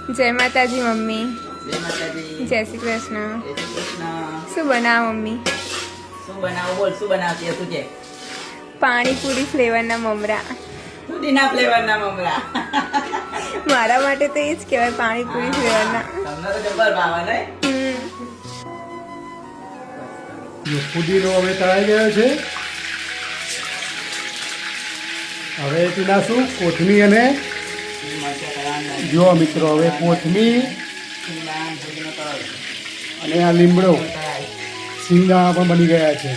જય માતાજી મમ્મી. જય માતાજી. જય શ્રી કૃષ્ણ. જય શ્રી કૃષ્ણ. શું બનાવ મમ્મી? શું બનાવું બોલ, શું બનાવતી હતું કે? પાણીપુરી ફ્લેવરના મમરા. પુદીના ફ્લેવરના મમરા. મારા માટે તો એ જ કહેવાય પાણીપુરી ફ્લેવરના. તમને તો જબર ભાવે ને? પુદીનો હવે તળાઈ ગયો છે. હવે ટીના શું કોથમીર અને જો મિત્રો હવે કોથમીર અને આ લીમડો સિંગદાણા પણ બની ગયા છે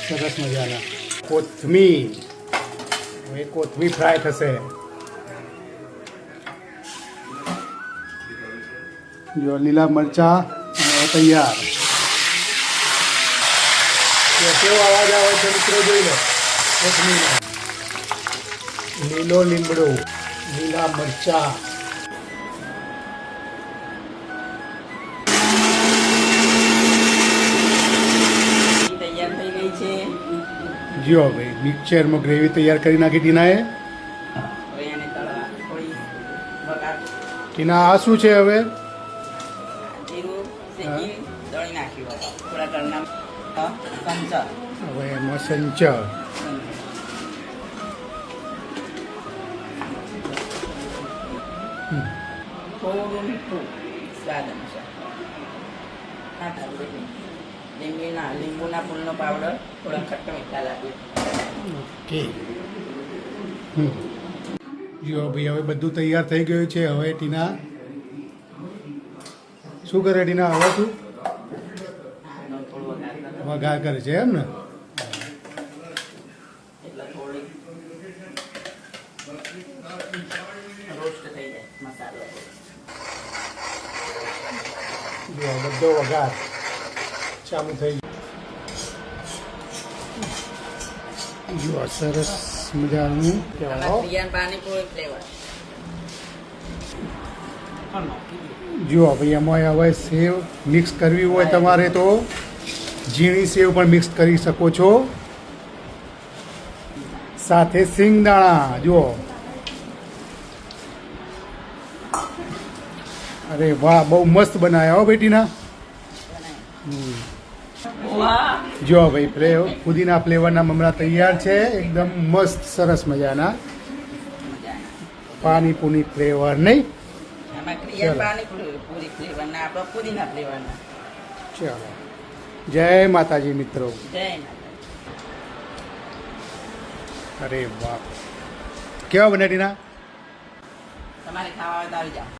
સરસ મજાના. કોથમીર હવે કોથમીર ફ્રાય થશે. જો લીલા મરચા તૈયાર. કેવો અવાજ આવે છે મિત્રો જોઈ લો. કોથમીર, લીલો લીમડો, લીલા મરચા. તૈયાર થઈ ગઈ છે. જો ભાઈ મિક્સરમાં ગ્રેવી તૈયાર કરી નાખી ટીનાએ. હવે એને તળવા થોડી વઘાર ટીના આ શું છે હવે? જીરું શેકી દળી નાખ્યું હતું. થોડા ઘરના સંચર. હવે એમાં સંચર. થોડું મીઠું સ્વાદ અનુસાર. લીંબુના ફૂલનો પાવડર થોડા ખટ્ટા મીઠા લાગે. ઓકે. જો ભાઈ હવે બધું તૈયાર થઈ ગયું છે. હવે ટીના શું કરે? ટીના હવે શું થોડું વઘાર કરો વઘાર કરે છે એમ ને? એટલે થોડી રોસ્ટ થઈ જાય મસાલો. જો બધો વઘાર ચાલુ થઈ ગયો. જો સરસ મજાનું પ્રિયાન પાણીપુરી ફ્લેવર. જો ભાઈ એમાં હવે સેવ મિક્સ કરવી હોય તમારે તો ઝીણી સેવ પણ મિક્સ કરી શકો છો, સાથે સિંગદાણા. જુઓ, અરે વાહ, બહુ મસ્ત બનાવ્યા હો બેટીના. જો ભાઈ પુદીના ફ્લેવરના મમરા તૈયાર છે. એકદમ મસ્ત સરસ મજાના પાણીપુરી ફ્લેવર નહીં? આમાં પ્રિયાન પાણીપુરી ફ્લેવરના આપણો પુદીના ફ્લેવરના. ચાલો, જય માતાજી મિત્રો. જય માતા. અરે વાહ, કેવા બને ટીના? તમારે ખાવા હોય તો આવી જાઓ.